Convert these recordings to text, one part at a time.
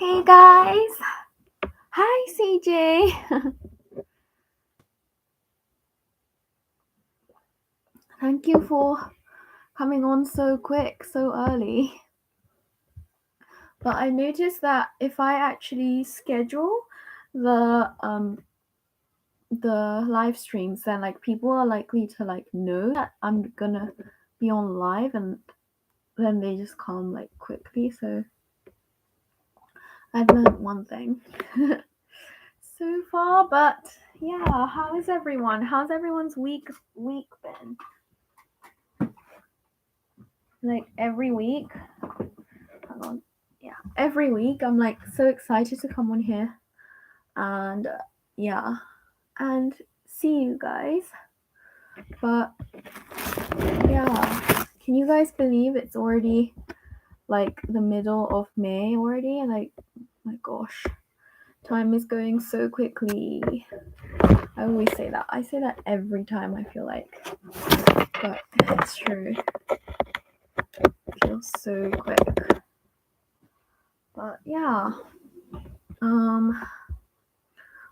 Hey guys! Hi CJ! Thank you for coming on so quick, so early. But I noticed that if I actually schedule the live streams, then like people are likely to like know that I'm gonna be on live, and then they just come like quickly. So I've learned one thing so far. But yeah, how is everyone? How's everyone's week been? Like every week, hang on, yeah, every week I'm like so excited to come on here and yeah, and see you guys. But yeah, can you guys believe it's already like the middle of May already? Like, my gosh, time is going so quickly. I always say that. I say that every time, I feel like, but it's true. It feels so quick. But yeah,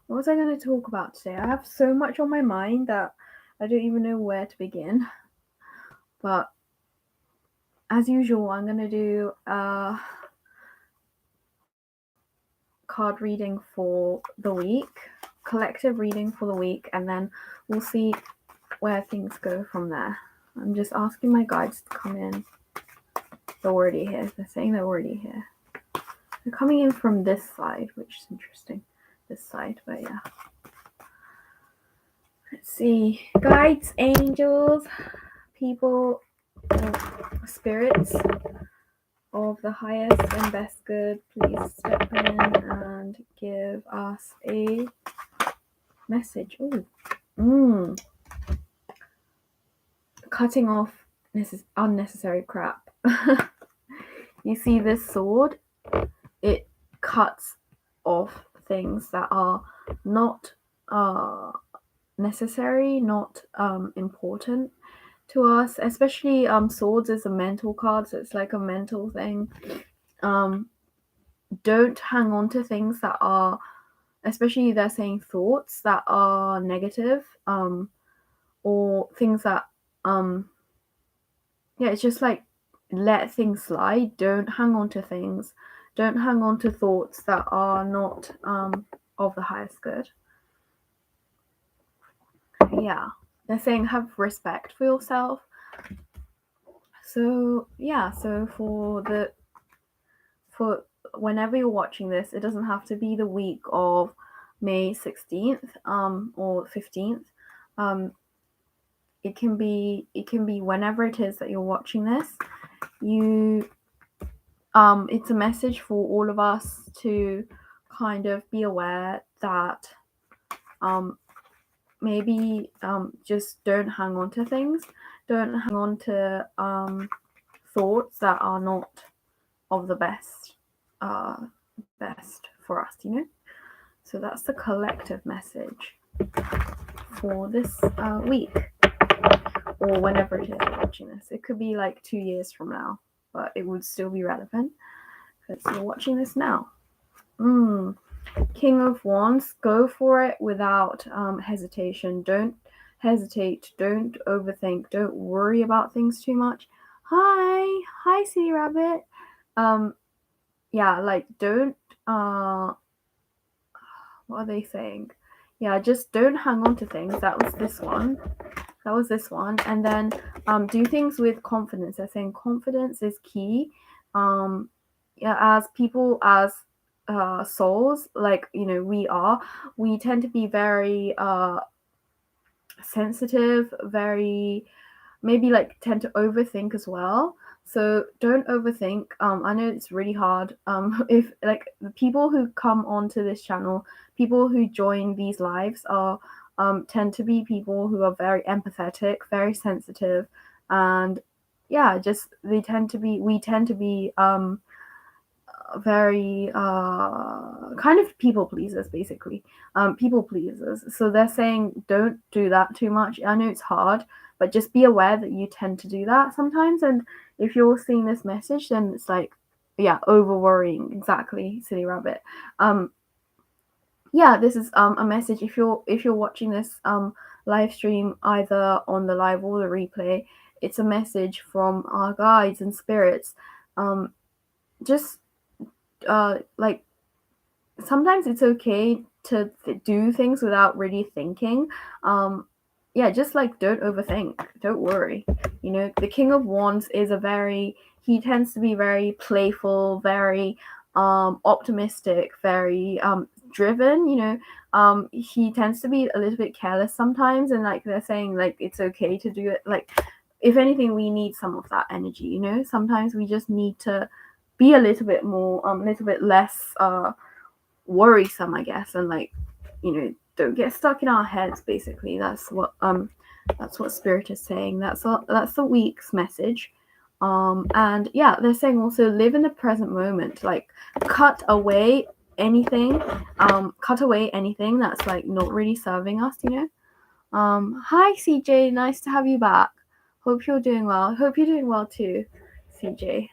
what was I going to talk about today? I have so much on my mind that I don't even know where to begin. But as usual, I'm going to do a card reading for the week, collective reading for the week, and then we'll see where things go from there. I'm just asking my guides to come in. They're already here. They're saying they're already here. They're coming in from this side, which is interesting. This side, but yeah. Let's see. Guides, angels, people, spirits of the highest and best good, please step in and give us a message. Ooh. Cutting off unnecessary crap. You see this sword? It cuts off things that are not necessary, not important to us, especially swords is a mental card, so it's like a mental thing. Don't hang on to things that are, especially they're saying thoughts that are negative, or things that it's just like let things slide. Don't hang on to things, don't hang on to thoughts that are not of the highest good. Yeah, they're saying have respect for yourself. So yeah, so for whenever you're watching this, it doesn't have to be the week of May 16th or 15th. It can be whenever it is that you're watching this. It's a message for all of us to kind of be aware that maybe just don't hang on to things. Don't hang on to thoughts that are not of the best for us, you know? So that's the collective message for this week, or whenever it is you're watching this. It could be like 2 years from now, but it would still be relevant because you're watching this now. King of Wands, go for it without hesitation. Don't hesitate. Don't overthink. Don't worry about things too much. Hi, City Rabbit. Yeah, like don't. What are they saying? Yeah, just don't hang on to things. That was this one. And then do things with confidence. They're saying confidence is key. As people, as souls, like, you know, we tend to be very sensitive, very, maybe like tend to overthink as well. So don't overthink. I know it's really hard. If like the people who come onto this channel, people who join these lives are tend to be people who are very empathetic, very sensitive, and yeah, just we tend to be very kind of people pleasers, basically. People pleasers. So they're saying don't do that too much. I know it's hard, but just be aware that you tend to do that sometimes. And if you're seeing this message, then it's like over worrying. Exactly, silly rabbit. Yeah, this is a message. If you're watching this live stream, either on the live or the replay, it's a message from our guides and spirits. Just like, sometimes it's okay to do things without really thinking. Yeah, just like, don't overthink, don't worry. You know, the King of Wands is he tends to be very playful, very optimistic, very driven. You know, he tends to be a little bit careless sometimes, and like they're saying, like, it's okay to do it. Like, if anything, we need some of that energy. You know, sometimes we just need to be a little bit more, a little bit less worrisome, I guess, and like, you know, don't get stuck in our heads. Basically, that's what Spirit is saying. That's the week's message. And yeah, they're saying also live in the present moment. Like, cut away anything that's like not really serving us. You know. Hi CJ, nice to have you back. Hope you're doing well. Hope you're doing well too, CJ.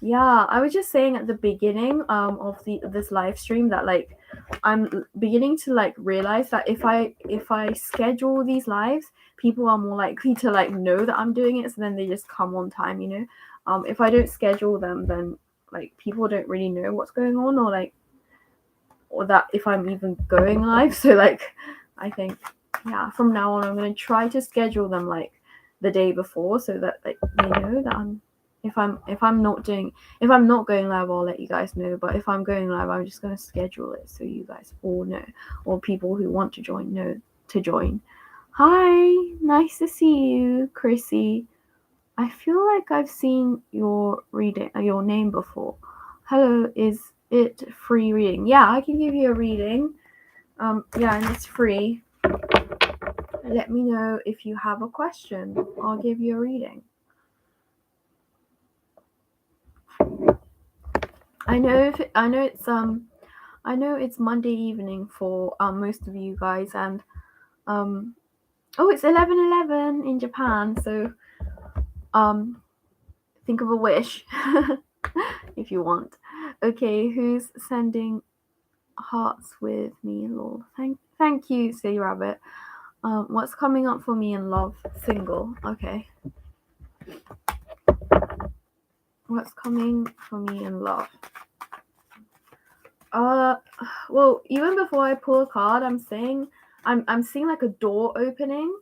Yeah, I was just saying at the beginning of this live stream that like, I'm beginning to like realize that if I schedule these lives, people are more likely to like know that I'm doing it, so then they just come on time, you know. If I don't schedule them, then like people don't really know what's going on, or like, or that if I'm even going live. So like, I think, yeah, from now on I'm going to try to schedule them like the day before, so that like they know that if I'm not going live, I'll let you guys know. But if I'm going live, I'm just going to schedule it so you guys all know, or people who want to join know to join. Hi, nice to see you, Chrissy. I feel like I've seen your name before. Hello, is it free reading? Yeah, I can give you a reading. Yeah, and it's free. Let me know if you have a question. I'll give you a reading. I know it's Monday evening for most of you guys, and it's 11:11 in Japan. So think of a wish if you want. Okay, who's sending hearts with me in love? Thank you, Silly Rabbit. What's coming up for me in love? Single. Okay. What's coming for me in love? Well, even before I pull a card, I'm seeing like a door opening.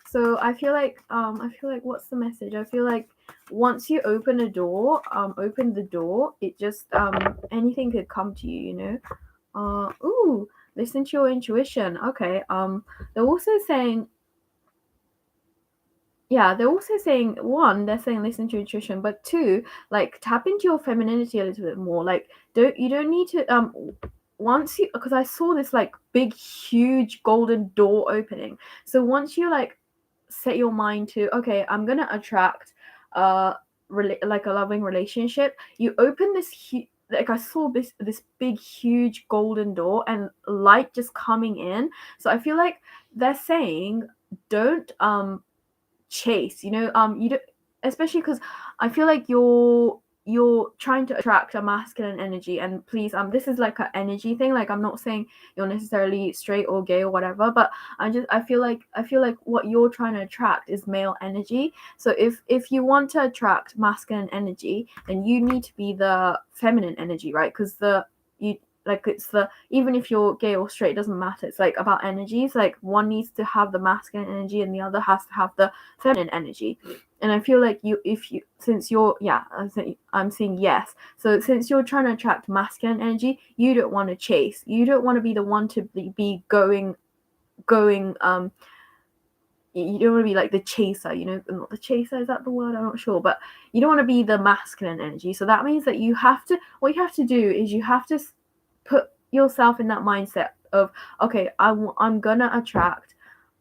So I feel like what's the message? I feel like once you open the door, it just anything could come to you, you know. Listen to your intuition. Okay. They're also saying one, they're saying listen to your intuition, but two, like, tap into your femininity a little bit more. Like, you don't need to once you, because I saw this like big huge golden door opening. So once you like set your mind to, okay, I'm gonna attract like a loving relationship, you open this like, I saw this big huge golden door and light just coming in. So I feel like they're saying don't chase, you know, you don't, especially because I feel like you're trying to attract a masculine energy. And please, this is like an energy thing. Like, I'm not saying you're necessarily straight or gay or whatever, but I feel like what you're trying to attract is male energy. So if you want to attract masculine energy, then you need to be the feminine energy, right? Because it's even if you're gay or straight, it doesn't matter. It's like about energies. Like, one needs to have the masculine energy and the other has to have the feminine energy. And I feel like I'm saying yes. So since you're trying to attract masculine energy, you don't want to chase. You don't want to be the one to be going. You don't want to be like the chaser, you know, not the chaser, is that the word? I'm not sure, but you don't want to be the masculine energy. So that means that what you have to do is you have to put yourself in that mindset of, okay, I'm gonna attract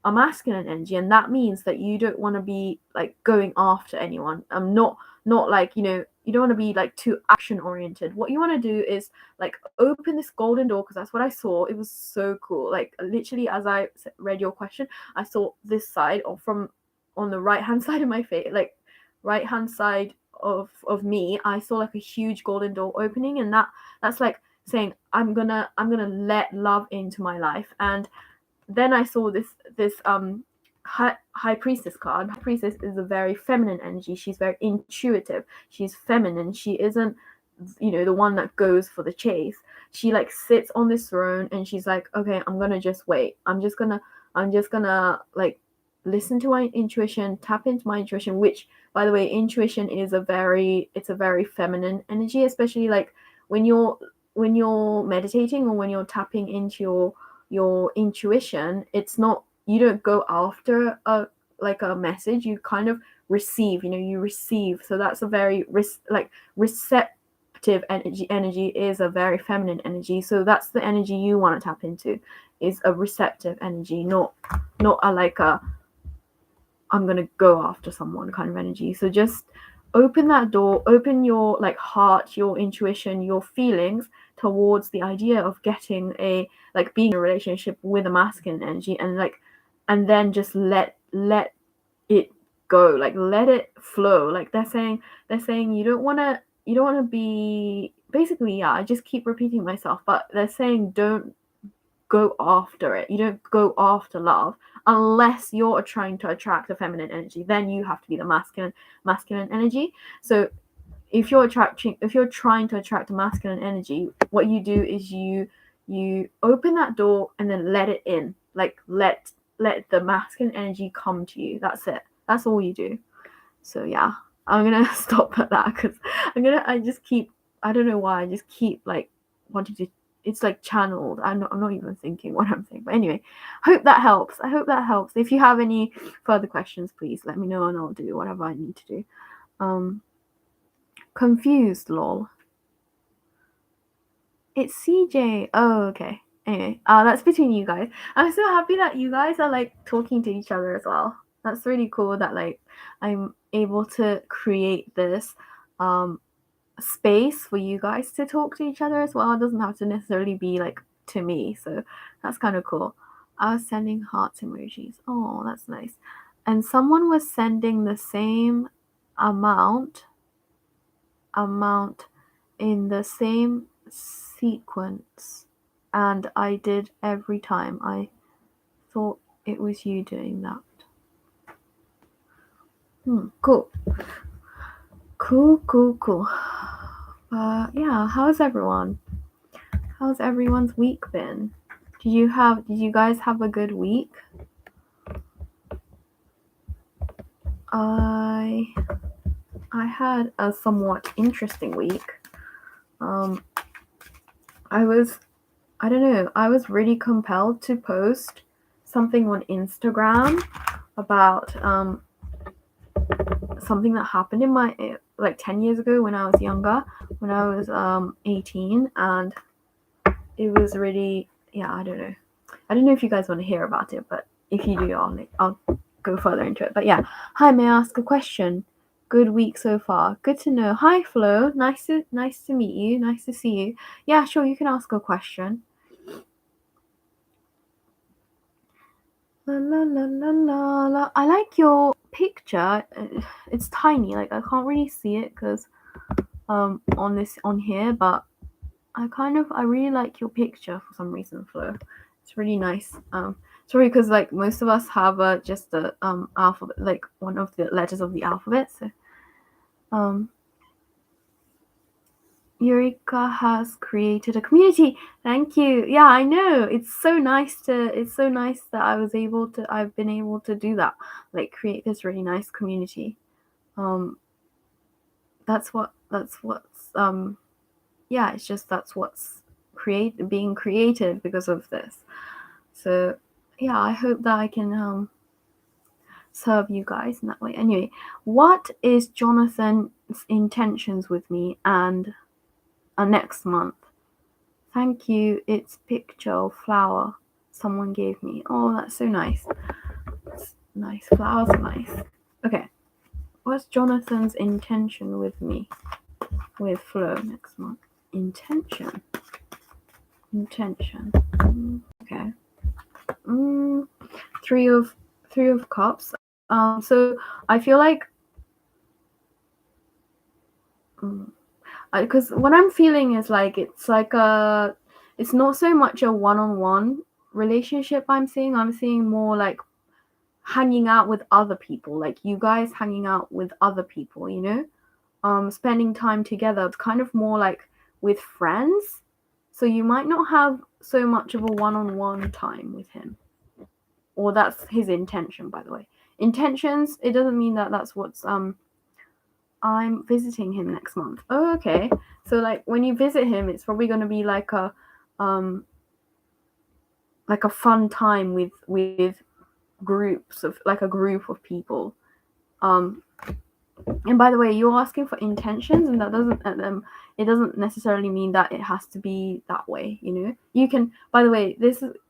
a masculine energy, and that means that you don't want to be like going after anyone. Not like, you know, you don't want to be like too action oriented. What you want to do is like open this golden door, because that's what I saw. It was so cool. Like, literally, as I read your question, I saw this side, or from on the right hand side of my face, like right hand side of me, I saw like a huge golden door opening, and that's like saying I'm gonna let love into my life. And then I saw this high priestess card. High priestess is a very feminine energy. She's very intuitive. She's feminine. She isn't, the one that goes for the chase. She like sits on this throne and she's like, okay, I'm gonna just wait. I'm just gonna like listen to my intuition, tap into my intuition, which, by the way, intuition is a very feminine energy, especially like when you're meditating or when you're tapping into your intuition. It's not, you don't go after a message, you kind of receive, you receive. So that's a very receptive energy is a very feminine energy. So that's the energy you want to tap into, is a receptive energy, not a I'm gonna go after someone kind of energy. So just open that door, open your heart, your intuition, your feelings towards the idea of getting being in a relationship with a masculine energy, and then just let it go, let it flow. They're saying you don't want to be, basically, I just keep repeating myself, but they're saying don't go after it. You don't go after love unless you're trying to attract a feminine energy. Then you have to be the masculine energy. So if you're trying to attract a masculine energy, what you do is you open that door and then let it in. Let the masculine energy come to you. That's it. That's all you do. So yeah, I'm gonna stop at that because I just keep, I don't know why, I just keep wanting to, it's channeled. I'm not even thinking what I'm saying. But anyway, hope that helps. I hope that helps. If you have any further questions, please let me know and I'll do whatever I need to do. Confused, lol. It's CJ. Oh, okay. Anyway, that's between you guys. I'm so happy that you guys are talking to each other as well. That's really cool that I'm able to create this space for you guys to talk to each other as well. It doesn't have to necessarily be to me. So that's kind of cool. I was sending hearts emojis. Oh, that's nice. And someone was sending the same amount in the same sequence, and I did every time. I thought it was you doing that. Cool. Yeah, how's everyone? How's everyone's week been? Did you guys have a good week? I had a somewhat interesting week. I was really compelled to post something on Instagram about something that happened in my 10 years ago when I was younger, when I was 18, and it was really, I don't know if you guys want to hear about it, but if you do, I'll go further into it. But yeah, hi, may I ask a question? Good week so far. Good to know. Hi, Flo. Nice to meet you. Nice to see you. Yeah, sure, you can ask a question. La la la la la la. I like your picture. It's tiny. I can't really see it because on here, but I really like your picture for some reason, Flo. It's really nice. Sorry, because most of us have just the alphabet, one of the letters of the alphabet. So Eureka has created a community. Thank you. Yeah, I know. It's so nice that I've been able to do that. Create this really nice community. That's what's being created because of this. So yeah, I hope that I can serve you guys in that way. Anyway, what is Jonathan's intentions with me and next month? Thank you. It's picture of flower someone gave me. Oh, that's so nice. It's nice. Flowers are nice. Okay. What's Jonathan's intention with me? With Flo next month? Intention. Okay. Three of cups. So I feel like because what I'm feeling is like it's not so much a one-on-one relationship. I'm seeing more like hanging out with other people, like you guys hanging out with other people, you know, spending time together. It's kind of more like with friends, so you might not have so much of a one-on-one time with him, or that's his intention, by the way. Intentions, it doesn't mean that that's what's I'm visiting him next month. Oh, okay. So like when you visit him, it's probably going to be like a fun time with groups of like a group of people. And by the way, you're asking for intentions, and that doesn't it doesn't necessarily mean that it has to be that way, you know. You can, by the way,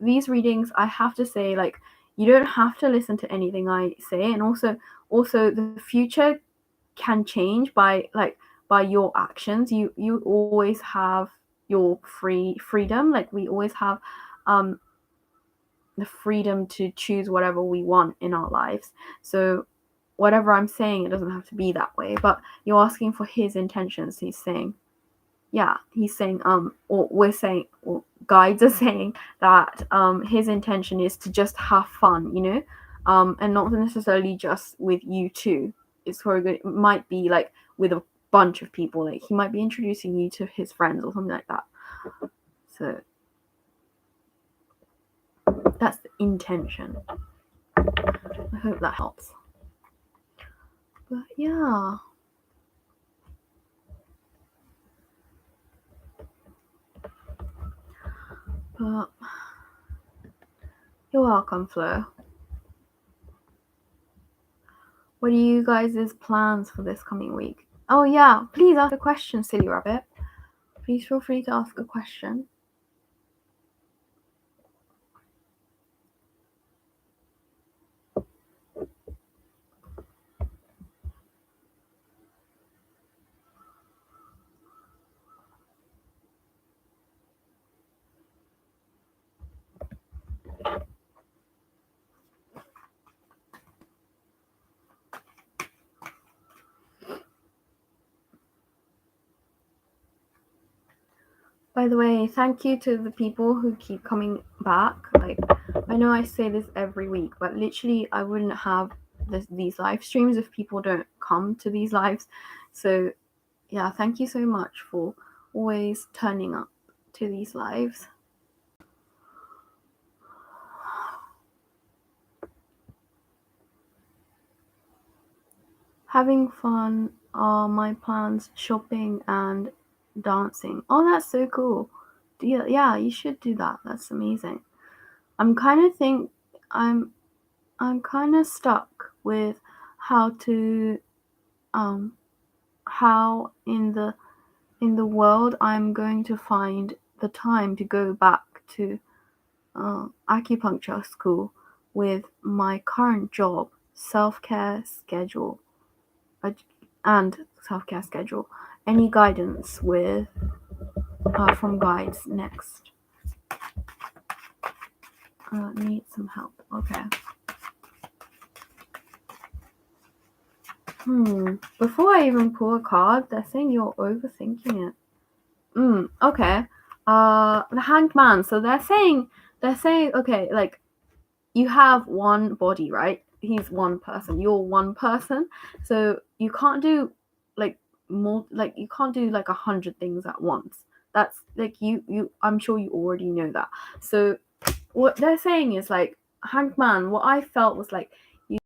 these readings, I have to say, like, you don't have to listen to anything I say, and also the future can change by your actions. You always have your freedom. Like we always have the freedom to choose whatever we want in our lives. So whatever I'm saying, it doesn't have to be that way. But you're asking for his intentions. He's saying, or we're saying, or guides are saying that his intention is to just have fun, you know, and not necessarily just with you two. It's very good. It might be like with a bunch of people. Like he might be introducing you to his friends or something like that. So that's the intention. I hope that helps. But yeah. But you're welcome, Flo. What are you guys' plans for this coming week? Oh yeah, please ask a question, silly rabbit. Please feel free to ask a question. By the way, thank you to the people who keep coming back. Like, I know I say this every week, but literally I wouldn't have these live streams if people don't come to these lives. So yeah, thank you so much for always turning up to these lives. Having fun are my plans, shopping and dancing. Oh, that's so cool. Yeah, you should do that. That's amazing. I'm kind of stuck with how to how in the world I'm going to find the time to go back to acupuncture school with my current job, self-care schedule, and self-care schedule. Any guidance with from guides next? Need some help. Okay. Before I even pull a card, they're saying you're overthinking it. Okay. The Hanged Man. So they're saying, okay, like you have one body, right? He's one person. You're one person. So you can't do like more. Like you can't do like 100 things at once. That's like you. I'm sure you already know that. So what they're saying is like Hanged Man. What I felt was like you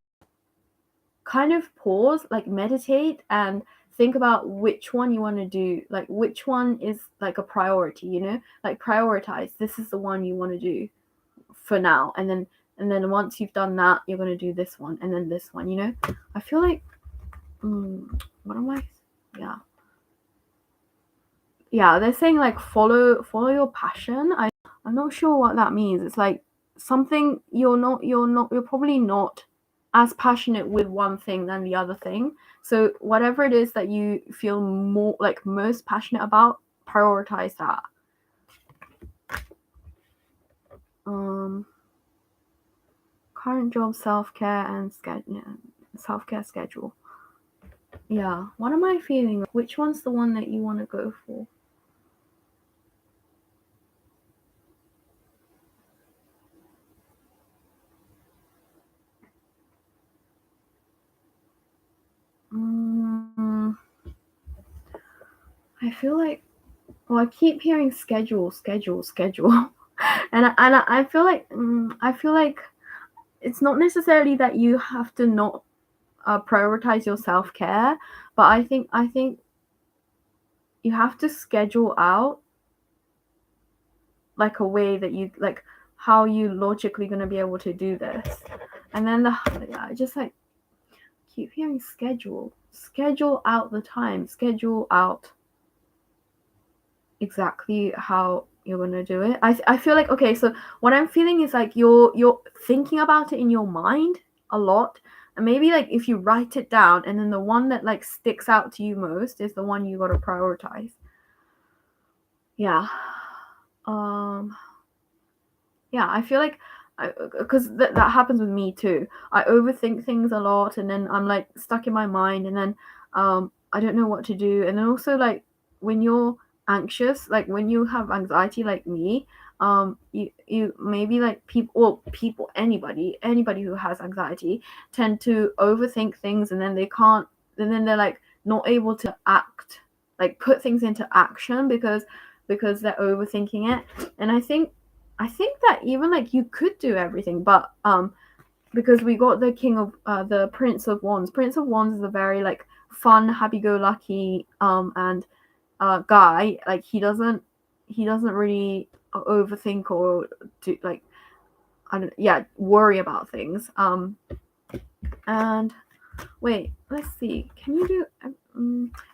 kind of pause, like meditate and think about which one you want to do, like which one is like a priority, you know, like prioritize, this is the one you want to do for now, and then once you've done that, you're going to do this one and then this one, you know. I feel like what am I yeah, they're saying like follow your passion. I'm not sure what that means. It's like something you're probably not as passionate with one thing than the other thing. So whatever it is that you feel more like most passionate about, prioritize that. Current job, self-care and self-care schedule. Yeah, what am I feeling? Which one's the one that you want to go for? I feel like, well, I keep hearing schedule, and I feel like it's not necessarily that you have to not prioritize your self care, but I think you have to schedule out like a way that you like how you logically gonna be able to do this, and then I just like keep hearing schedule out the time, schedule out exactly how you're gonna do it. I feel like, okay, so what I'm feeling is like you're thinking about it in your mind a lot, and maybe like if you write it down and then the one that like sticks out to you most is the one you gotta prioritize. Yeah. um yeah, I feel like because that happens with me too. I overthink things a lot, and then I'm like stuck in my mind, and then I don't know what to do. And then also like when you're anxious, like when you have anxiety like me, you maybe like anybody who has anxiety tend to overthink things, and then they can't, and then they're like not able to act, like put things into action because they're overthinking it. And I think that even like you could do everything, but because we got the the Prince of Wands. Prince of Wands is a very like fun, happy-go-lucky and guy. Like he doesn't really overthink or do like worry about things. And wait, let's see. Can you do?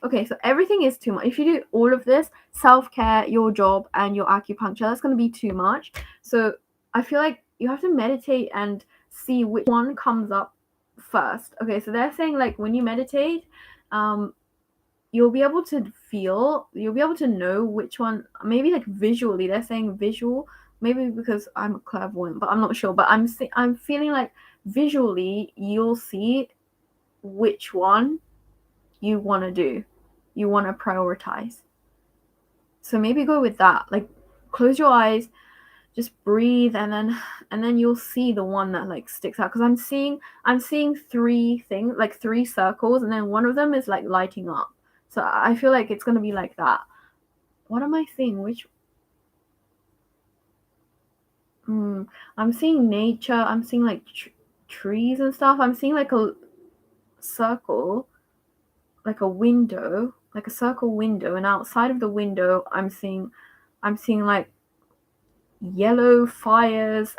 Okay, so everything is too much. If you do all of this, self care, your job, and your acupuncture, that's going to be too much. So I feel like you have to meditate and see which one comes up first. Okay, so they're saying like when you meditate, um, you'll be able to you'll be able to know which one. Maybe like visually, they're saying visual. Maybe because I'm a clairvoyant, but I'm not sure. But I'm feeling like visually you'll see which one you want to do, you want to prioritize. So maybe go with that. Like close your eyes, just breathe, and then you'll see the one that like sticks out. Because I'm seeing three things, like three circles, and then one of them is like lighting up. So I feel like it's gonna be like that. What am I seeing? Which I'm seeing nature. I'm seeing like trees and stuff. I'm seeing like a circle, like a window, like a circle window, and outside of the window I'm seeing like yellow fires,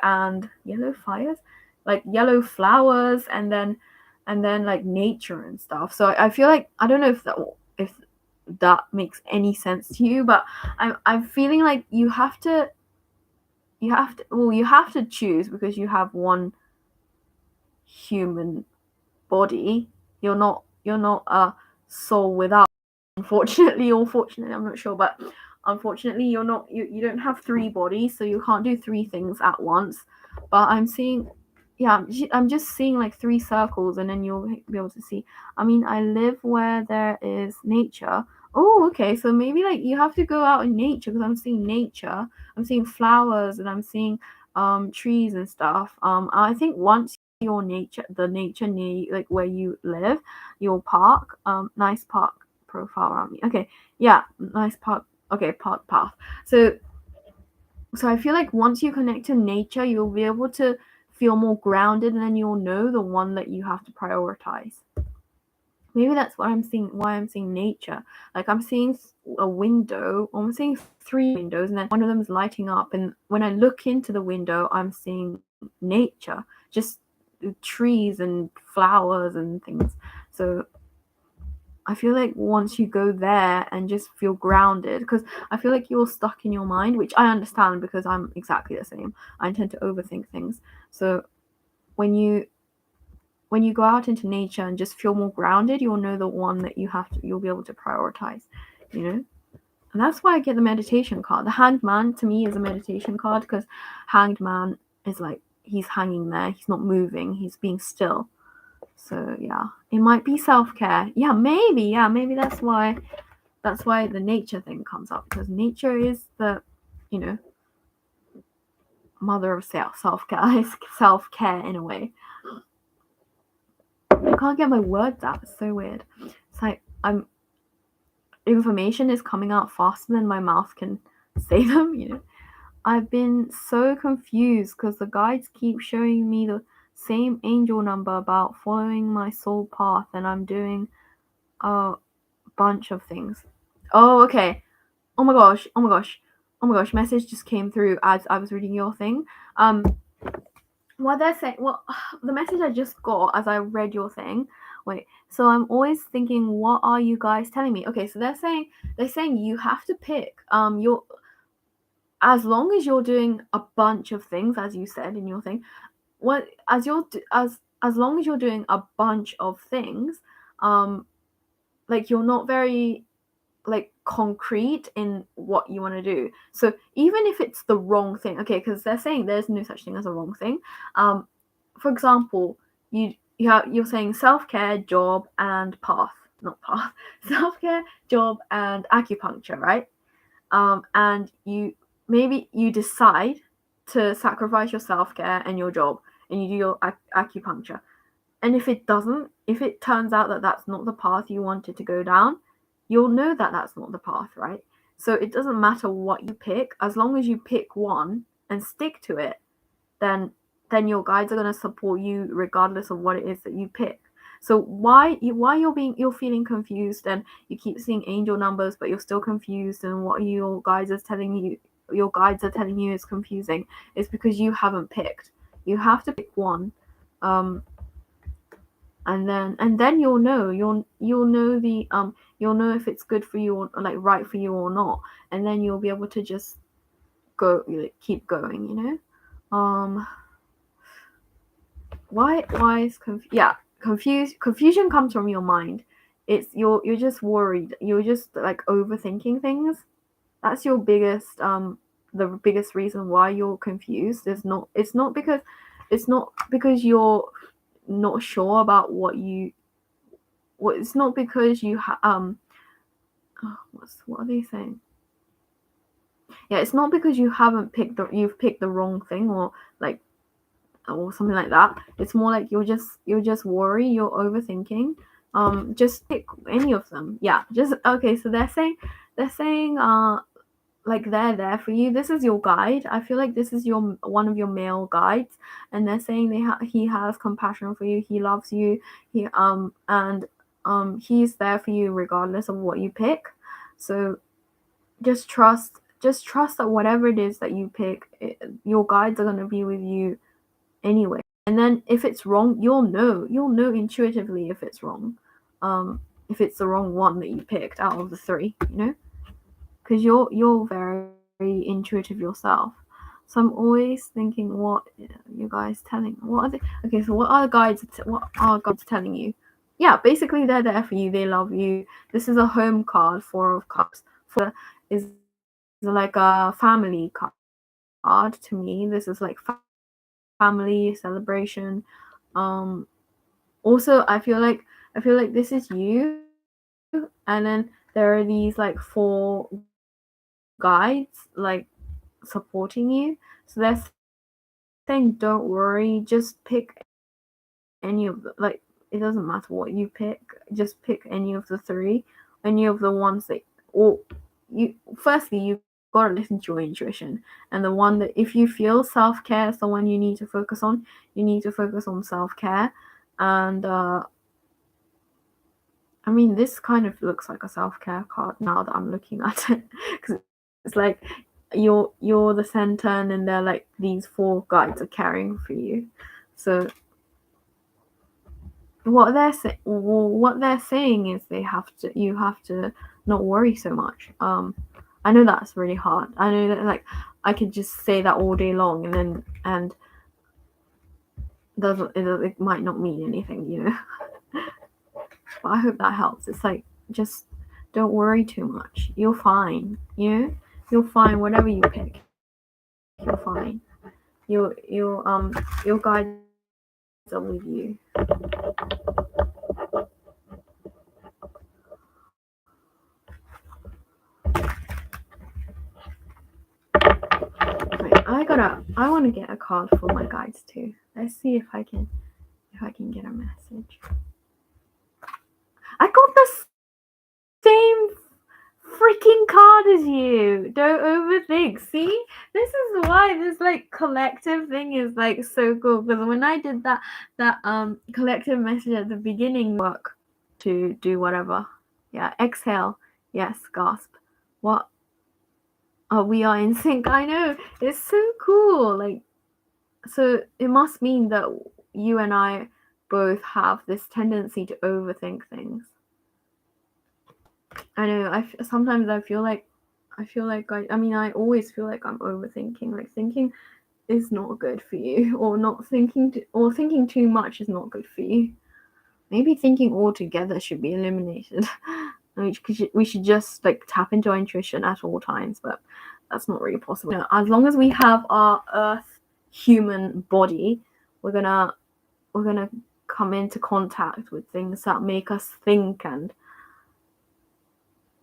like yellow flowers, and then like nature and stuff. So I feel like I don't know if that makes any sense to you, but I'm feeling like you have to choose because you have one human body. You're not a soul without, unfortunately or fortunately, I'm not sure, but unfortunately you don't have three bodies, so you can't do three things at once. But I'm seeing, yeah, I'm just seeing like three circles, and then you'll be able to see. I mean, I live where there is nature. Oh, okay, so maybe like you have to go out in nature, because I'm seeing nature, I'm seeing flowers, and I'm seeing trees and stuff. I think once your nature near like where you live, your park, nice park profile around me. Okay, yeah, nice park. Okay, park path. So I feel like once you connect to nature, you'll be able to feel more grounded, and then you'll know the one that you have to prioritize. Maybe that's what I'm seeing. Why I'm seeing nature. Like I'm seeing a window. I'm seeing three windows, and then one of them is lighting up. And when I look into the window, I'm seeing nature, just trees and flowers and things. So I feel like once you go there and just feel grounded, because I feel like you're stuck in your mind, which I understand because I'm exactly the same. I tend to overthink things. So when you go out into nature and just feel more grounded, you'll know the one that you'll be able to prioritize, you know? And that's why I get the meditation card. The Hanged Man to me is a meditation card, because Hanged Man is like he's hanging there, he's not moving, he's being still. So yeah, It might be self-care. Yeah, maybe that's why the nature thing comes up, because nature is the, you know, mother of self-care. Self-care in a way. I can't get my words out. It's so weird. It's like information is coming out faster than my mouth can say them, you know. I've been so confused because the guides keep showing me the same angel number about following my soul path, and I'm doing a bunch of things. Oh, okay. Oh my gosh. Message just came through as I was reading your thing. What they're saying, well, the message I just got as I read your thing. Wait, so I'm always thinking, what are you guys telling me? Okay, so they're saying you have to pick your, as long as you're doing a bunch of things, as you said in your thing, what as long as you're doing a bunch of things, like you're not very like concrete in what you want to do. So even if it's the wrong thing, okay, because they're saying there's no such thing as a wrong thing. For example, you're saying self-care, job, and path, not path, self-care, job, and acupuncture, right? And maybe you decide to sacrifice your self-care and your job, and you do your acupuncture. And if it turns out that that's not the path you wanted to go down, you'll know that that's not the path, right? So it doesn't matter what you pick, as long as you pick one and stick to it, then your guides are going to support you regardless of what it is that you pick. So why you're feeling confused, and you keep seeing angel numbers but you're still confused, and what your guides are telling you is confusing, is because you haven't picked. You have to pick one. And then you'll know you'll know if it's good for you, or like right for you or not, and then you'll be able to just keep going, you know. Why is confusion comes from your mind. It's you're just worried, you're just like overthinking things. That's your biggest the biggest reason why you're confused. It's not because you're not sure about what it's not because you what are they saying? Yeah, it's not because you've picked the wrong thing, or like, or something like that. It's more like you're just worried, you're overthinking. Just pick any of them. Yeah, just okay. So they're saying like they're there for you. This is your guide. I feel like this is your one of your male guides, and they're saying he has compassion for you. He loves you. He's there for you regardless of what you pick. So just trust that whatever it is that you pick, your guides are going to be with you anyway. And then if it's wrong, you'll know intuitively if it's wrong, if it's the wrong one that you picked out of the three, you know, because you're very intuitive yourself. So I'm always thinking, what you guys telling? What are they? Okay, so what are guides telling you? Yeah, basically they're there for you. They love you. This is a home card, 4 of Cups. Is like a family card to me. This is like family celebration. Also, I feel like this is you, and then there are these like 4 guides like supporting you. So they're saying, don't worry, just pick any of the, like, it doesn't matter what you pick, just pick any of the 3, any of the ones that, or you gotta listen to your intuition, and the one that, if you feel self-care is the one you need to focus on, you need to focus on self-care. And I mean, this kind of looks like a self-care card now that I'm looking at it, because it's like you're the center, and then they're like these 4 guides are carrying for you. So what they're saying is you have to not worry so much. I know that's really hard. I know that, like, I could just say that all day long, and it might not mean anything, you know. But I hope that helps. It's like, just don't worry too much. You're fine, you know. You're fine. Whatever you pick, you're fine. Your guides are with you. I want to get a card for my guides too. Let's see if I can get a message. I got the same freaking card as you. Don't overthink. See, this is why this like collective thing is like so cool, because when I did that collective message at the beginning, work to do whatever. Yeah, exhale. Yes, gasp. What? Oh, we are in sync. I know. It's so cool. Like, so it must mean that you and I both have this tendency to overthink things. I know. Sometimes I feel like I always feel like I'm overthinking. Like, thinking is not good for you, or not thinking or thinking too much is not good for you. Maybe thinking altogether should be eliminated. We should just like tap into our intuition at all times, but that's not really possible. You know, as long as we have our Earth human body, we're gonna come into contact with things that make us think, and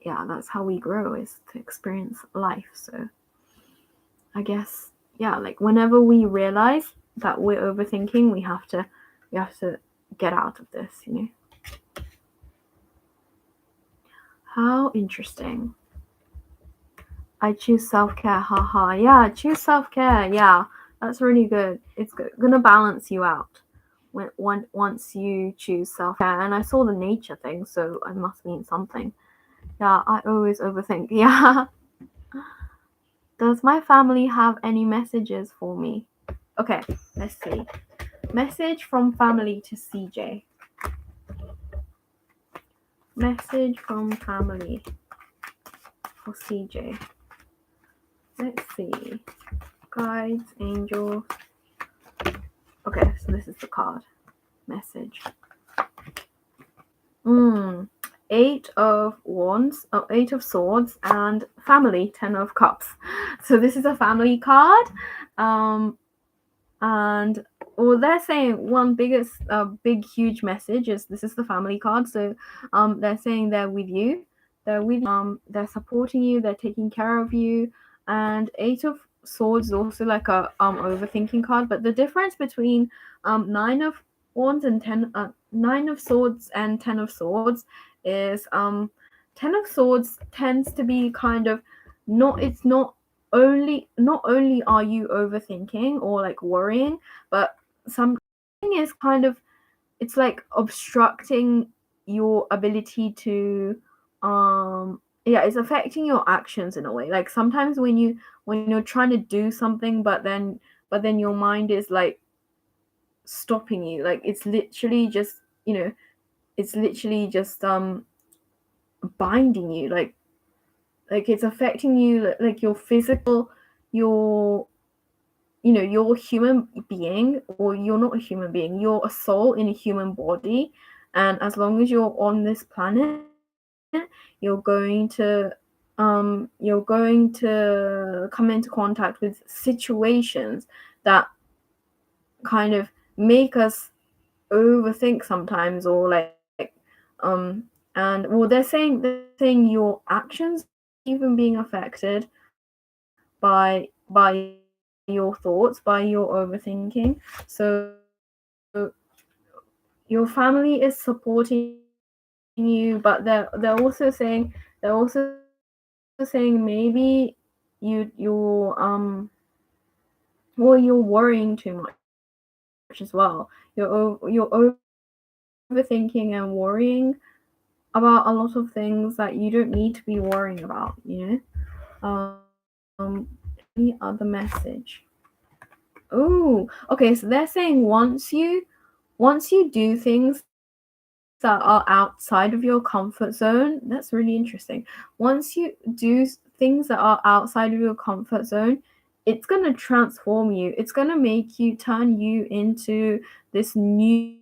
yeah, that's how we grow, is to experience life. So I guess, yeah, like whenever we realize that we're overthinking, we have to get out of this, you know. How interesting. I choose self-care, haha. Yeah, choose self-care. Yeah, that's really good. It's gonna balance you out once you choose self-care. And I saw the nature thing, so it must mean something. Yeah, I always overthink. Yeah. Does my family have any messages for me? Okay, let's see. Message from family to CJ. Message from family for CJ. Let's see. Guides, angels. Okay, so this is the card. Message. 8 of wands, 8 of swords, and family, 10 of cups. So this is a family card. And well, they're saying one big huge message is this is the family card. So they're saying they're with you. They're supporting you, they're taking care of you. And 8 of swords is also like a overthinking card, but the difference between 9 of wands and 9 of swords and 10 of swords is 10 of swords tends to be kind of not only are you overthinking or like worrying, but something is kind of, it's like obstructing your ability to it's affecting your actions in a way. Like sometimes when you're trying to do something, but then your mind is like stopping you. Like it's literally just, binding you, like it's affecting you, like your physical, your human being, or you're not a human being, you're a soul in a human body. And as long as you're on this planet, you're going to come into contact with situations that kind of make us overthink sometimes, or and well, they're saying your actions even being affected by your thoughts, by your overthinking. So your family is supporting you, but they're also saying maybe you're worrying too much as well. You're overthinking and worrying about a lot of things that you don't need to be worrying about, any other message? Oh, okay, so they're saying once you do things that are outside of your comfort zone, that's really interesting. Once you do things that are outside of your comfort zone, it's going to transform you. It's going to turn you into this new,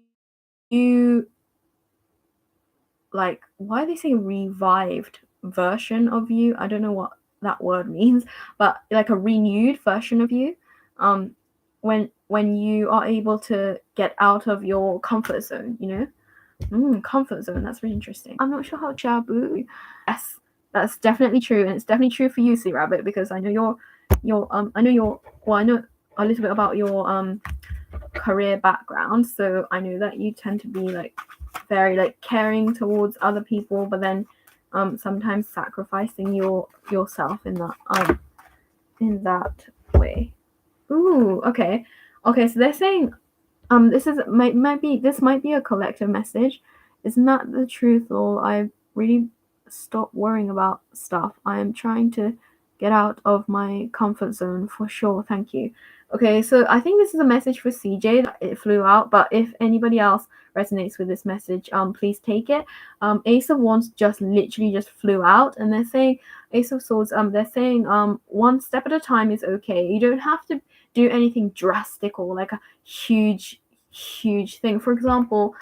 like, why are they saying revived version of you? I don't know what that word means, but like a renewed version of you. When you are able to get out of your comfort zone, comfort zone. That's really interesting. I'm not sure how Jabu. Yes, that's definitely true, and it's definitely true for you, Sea Rabbit, because I know you're. I know you're. Well, I know a little bit about your career background. So I know that you tend to be like very like caring towards other people, but then sometimes sacrificing yourself in that way. Ooh, okay. Okay, so they're saying this might be a collective message. Isn't that the truth, or I really stopped worrying about stuff. I am trying to get out of my comfort zone for sure. Thank you. Okay, so I think this is a message for CJ that it flew out, but if anybody else resonates with this message, please take it. Ace of Wands just literally just flew out, and they're saying Ace of Swords, they're saying one step at a time is okay. You don't have to do anything drastic or like a huge thing. For example,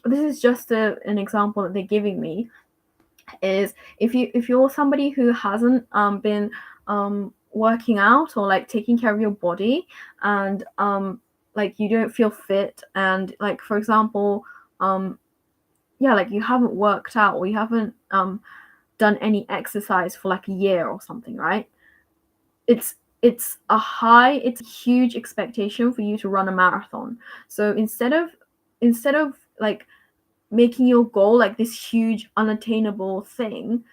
this is just an example that they're giving me, is if you're somebody who hasn't been working out or like taking care of your body, and like you don't feel fit, and like for example yeah, like you haven't worked out or you haven't done any exercise for like a year or something, right? It's a huge expectation for you to run a marathon. So instead of like making your goal like this huge unattainable thing,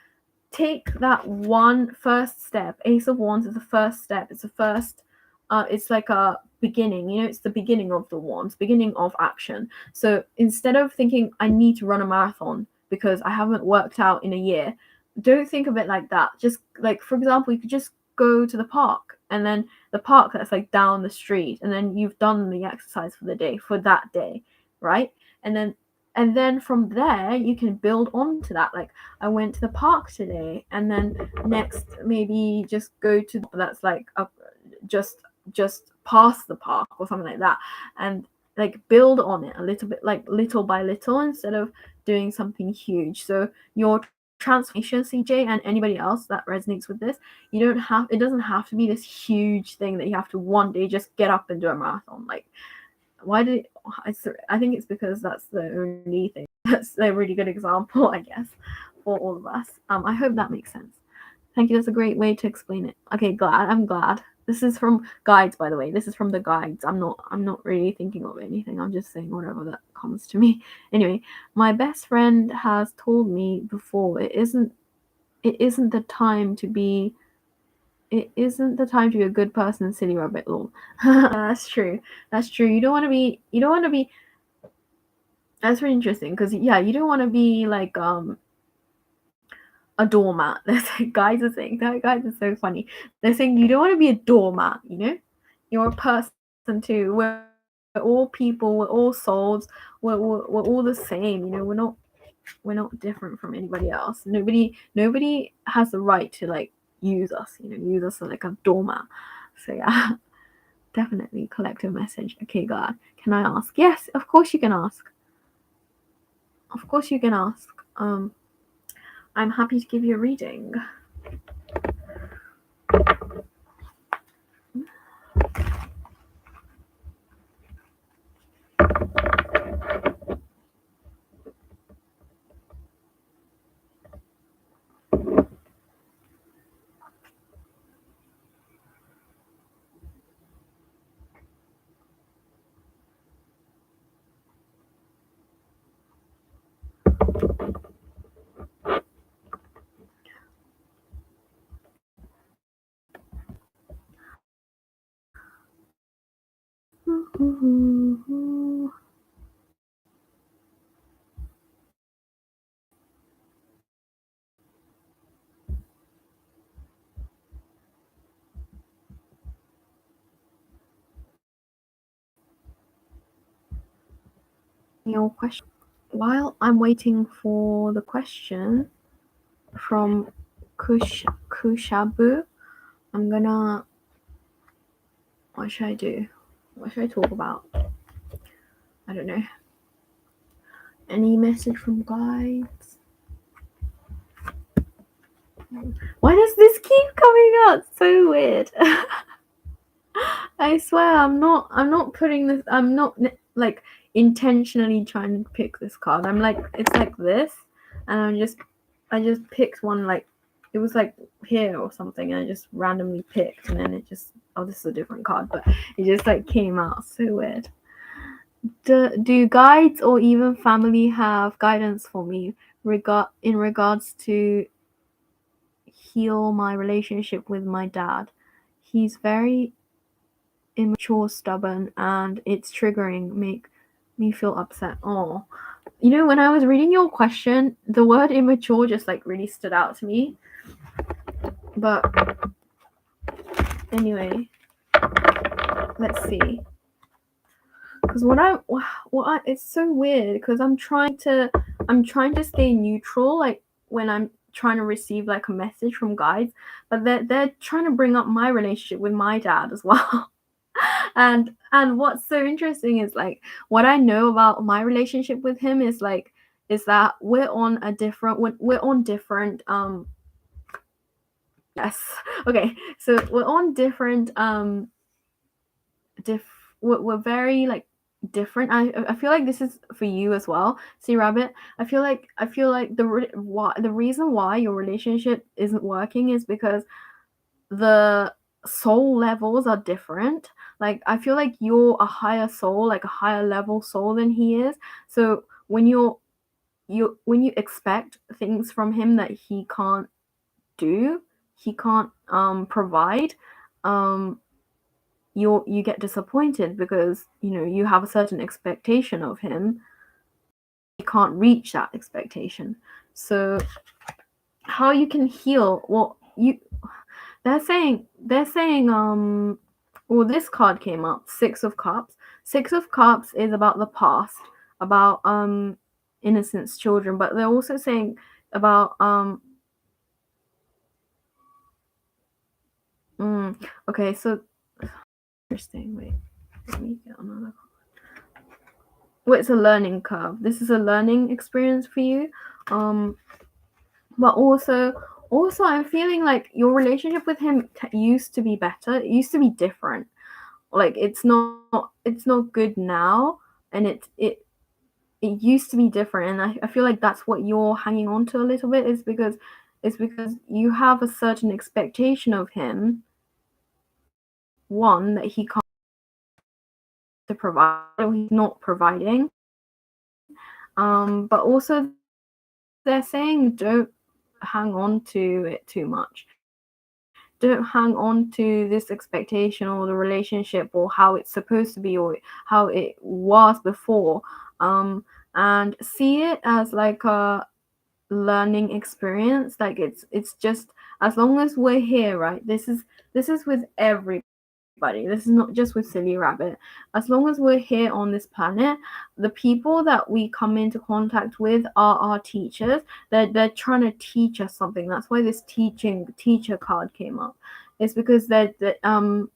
take that one first step. Ace of Wands is the first step. It's the first it's like a beginning, you know, it's the beginning of the wands, beginning of action. So instead of thinking I need to run a marathon because I haven't worked out in a year, don't think of it like that. Just like, for example, you could just go to the park, and then the park that's like down the street, and then you've done the exercise for the day, for that day, right? And then from there you can build onto that. Like, I went to the park today, and then next maybe just go to that's like just past the park or something like that, and like build on it a little bit, like little by little, instead of doing something huge. So your transformation, CJ, and anybody else that resonates with this, it doesn't have to be this huge thing that you have to one day just get up and do a marathon. Like, why did I think it's because that's the only thing. That's a really good example, I guess, for all of us. I hope that makes sense. Thank you. That's a great way to explain it. Okay, I'm glad. This is from guides, by the way. This is from the guides. I'm not really thinking of anything. I'm just saying whatever that comes to me. Anyway, my best friend has told me before, it isn't the time to be a good person, silly rabbit lol. That's true. You don't want to be that's really interesting, because yeah, you don't want to be like a doormat. There's guys are saying that. Guys are so funny. They're saying you don't want to be a doormat, you know? You're a person too. We're all people, we're all souls, we're all the same, you know. We're not different from anybody else. Nobody has the right to like use us, you know, use us like a doormat. So yeah, definitely collective message. Okay, God, can I ask? Yes, of course you can ask. Of course you can ask. I'm happy to give you a reading. Your question. While I'm waiting for the question from Kushabu, I'm gonna. What should I do? What should I talk about? I don't know. Any message from guides? Why does this keep coming out? So weird. I swear I'm not putting this. I'm not like intentionally trying to pick this card. I'm like, it's like this, and I just picked one like it was like here or something, and I just randomly picked, and then it just, oh, this is a different card, but it just like came out. So weird. Do guides or even family have guidance for me in regards to heal my relationship with my dad? He's very immature, stubborn, and it's triggering, make me feel upset. Oh, you know, when I was reading your question, the word immature just like really stood out to me. But anyway, let's see. Because it's so weird because I'm trying to stay neutral, like when I'm trying to receive like a message from guides, but they're trying to bring up my relationship with my dad as well. and what's so interesting is like what I know about my relationship with him is that we're on different yes, okay, so we're on different we're very like different. I feel like this is for you as well, see rabbit. I feel like the reason why your relationship isn't working is because the soul levels are different. Like I feel like you're a higher soul, like a higher level soul than he is. So when you expect things from him that he can't do, he can't provide, um you get disappointed because you have a certain expectation of him. You can't reach that expectation. So how you can heal, well, they're saying well, this card came up, Six of Cups. Six of Cups is about the past, about innocence, children, but they're also saying about okay, so interesting. Wait, let me get another. Well, it's a learning curve. This is a learning experience for you. But also I'm feeling like your relationship with him used to be better. It used to be different. Like it's not good now, and it used to be different, and I feel like that's what you're hanging on to a little bit, is because you have a certain expectation of him, one that he can't to provide, or he's not providing. But also they're saying don't hang on to it too much. Don't hang on to this expectation or the relationship or how it's supposed to be or how it was before. And see it as like a learning experience. Like it's just, as long as we're here, right? This is with everybody. This is not just with Silly Rabbit. As long as we're here on this planet, the people that we come into contact with are our teachers. They're trying to teach us something. That's why this teacher card came up. It's because and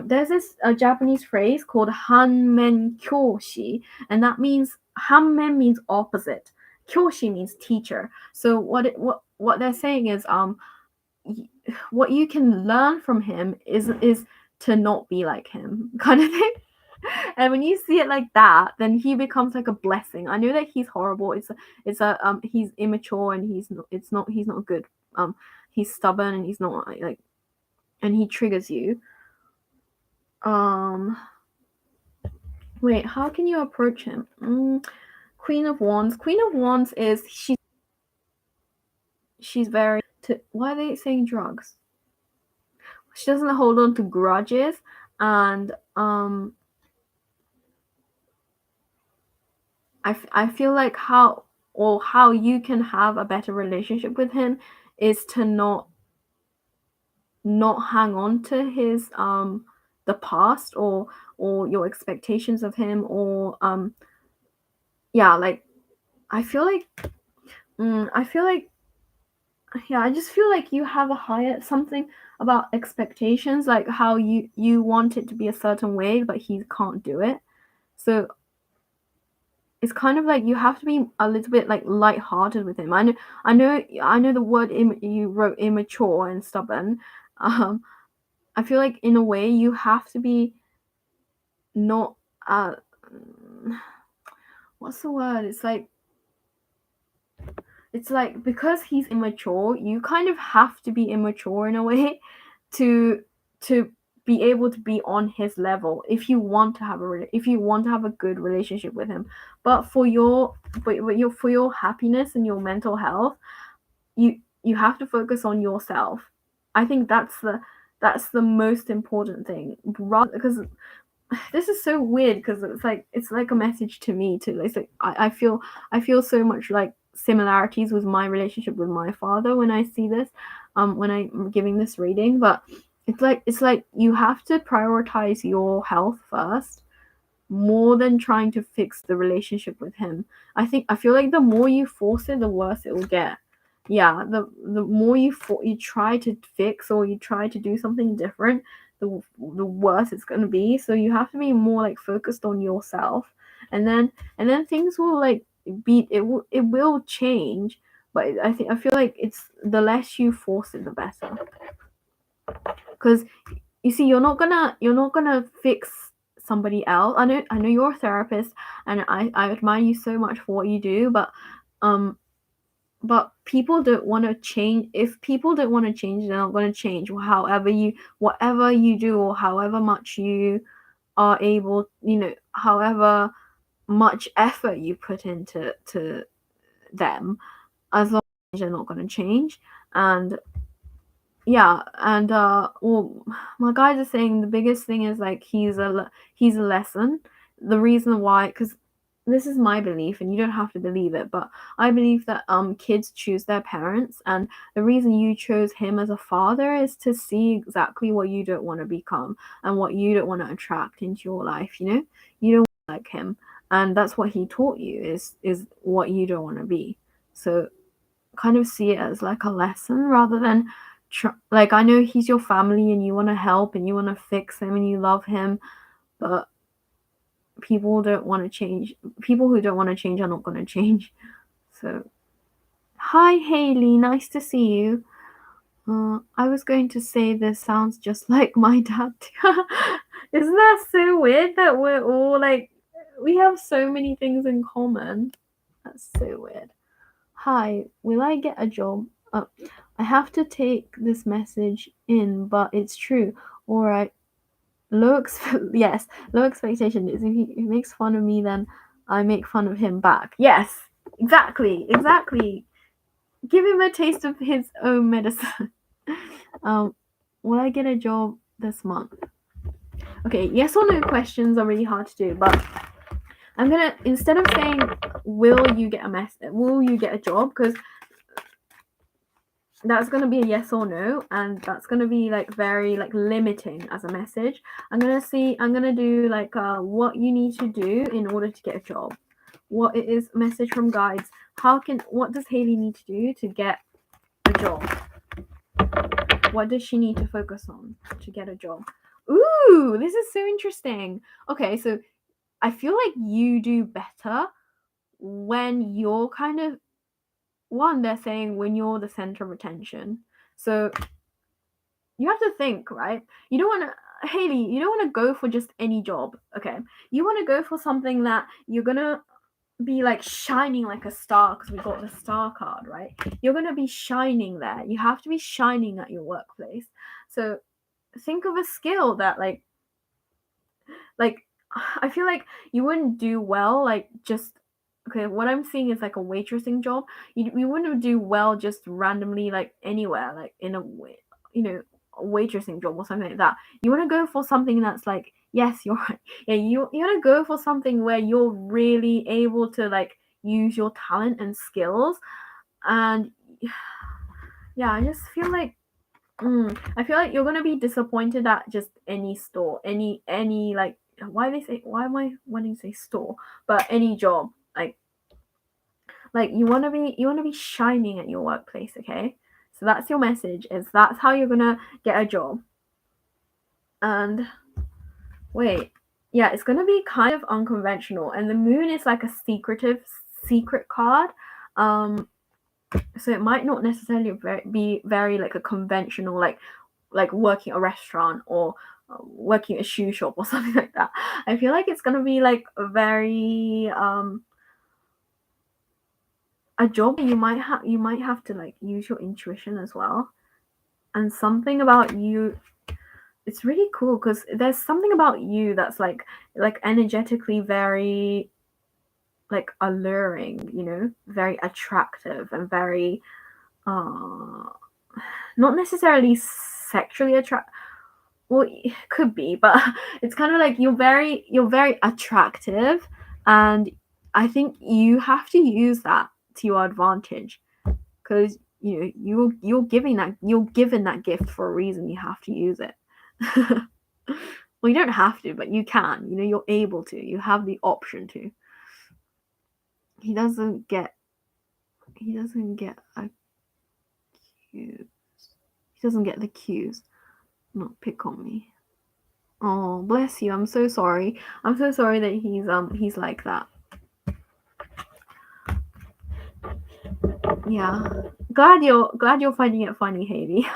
there's this Japanese phrase called hanmen kyoshi, and that means, hanmen means opposite, kyoshi means teacher. So what they're saying is what you can learn from him is to not be like him, kind of thing. And when you see it like that, then he becomes like a blessing. I know that he's horrible. He's immature, and he's not good. He's stubborn, and he's not like, and he triggers you. Wait, how can you approach him? Queen of Wands. Queen of Wands is she's very why are they saying drugs? She doesn't hold on to grudges, and I feel like how you can have a better relationship with him is to not hang on to his the past or your expectations of him, or yeah, like I feel like yeah, I just feel like you have a higher something about expectations, like how you want it to be a certain way, but he can't do it. So it's kind of like you have to be a little bit like light-hearted with him. I know the word you wrote immature and stubborn. I feel like in a way you have to be not what's the word? It's like it's like, because he's immature, you kind of have to be immature in a way to be able to be on his level if you want to have a good relationship with him. But for your happiness and your mental health, you have to focus on yourself. I think that's the most important thing, rather, because this is so weird, because it's like a message to me too. It's like I feel so much like similarities with my relationship with my father when I see this, when I'm giving this reading. But it's like you have to prioritize your health first, more than trying to fix the relationship with him. I feel like the more you force it, the worse it will get. Yeah, the more you try to fix, or you try to do something different, the worse it's going to be. So you have to be more like focused on yourself, and then things will like it will change. But I feel like it's the less you force it, the better. Because you see, you're not gonna fix somebody else. I know you're a therapist, and I admire you so much for what you do, um but people don't want to change. If people don't want to change, they're not going to change. Whatever you do, or however much you are able, however much effort you put into them, as long as they're not going to change. And yeah, and well, my guys are saying the biggest thing is like he's a lesson. The reason why, because this is my belief, and you don't have to believe it, but I believe that kids choose their parents, and the reason you chose him as a father is to see exactly what you don't want to become, and what you don't want to attract into your life. You don't want like him, and that's what he taught you, is what you don't want to be. So kind of see it as like a lesson, rather than like, I know he's your family and you want to help and you want to fix him and you love him, but people don't want to change. People who don't want to change are not going to change. So hi Haley, nice to see you. I was going to say this sounds just like my dad. Isn't that so weird that we're all like, we have so many things in common? That's so weird. Hi, will I get a job? I have to take this message in, but it's true. All right. Yes, low expectation is, if he makes fun of me, then I make fun of him back. Yes, exactly. Give him a taste of his own medicine. Will I get a job this month? Okay, yes or no questions are really hard to do, but I'm gonna, instead of saying will you get a job, because that's going to be a yes or no, and that's going to be like very like limiting as a message. I'm going to do like what you need to do in order to get a job. What it is, message from guides. What does Haley need to do to get a job? What does she need to focus on to get a job? Ooh, this is so interesting. Okay, so I feel like you do better when you're kind of, they're saying when you're the center of attention. So you have to think, right? You don't want to, Haley, you don't want to go for just any job, okay? You want to go for something that you're going to be like shining like a star, because we got the star card, right? You're going to be shining there. You have to be shining at your workplace. So think of a skill that like I feel like you wouldn't do well like just, okay, what I'm seeing is like a waitressing job. You wouldn't do well just randomly like anywhere, like in a way, a waitressing job or something like that. You want to go for something that's like, yes, you're right. Yeah, you want to go for something where you're really able to like use your talent and skills. And yeah, I just feel like I feel like you're gonna be disappointed at just any store, any like, why am I wanting to say store, but any job, like you wanna be shining at your workplace, okay? So that's your message, is that's how you're gonna get a job. And wait, yeah, it's gonna be kind of unconventional, and the moon is like a secret card. So it might not necessarily be very like a conventional like working at a restaurant, or working at a shoe shop or something like that. I feel like it's gonna be like a very a job, you might have to like use your intuition as well. And something about you, it's really cool because there's something about you that's like energetically very like alluring, you know, very attractive and very not necessarily sexually attract, well, it could be, but it's kind of like you're very attractive, and I think you have to use that to your advantage, because you know you're given that gift for a reason. You have to use it. Well, you don't have to, but you can. You know, you're able to. You have the option to. He doesn't get a cue. He doesn't get the cues. Not pick on me. Oh, bless you. I'm so sorry. I'm so sorry that he's like that. Yeah. Glad you're finding it funny, Haley.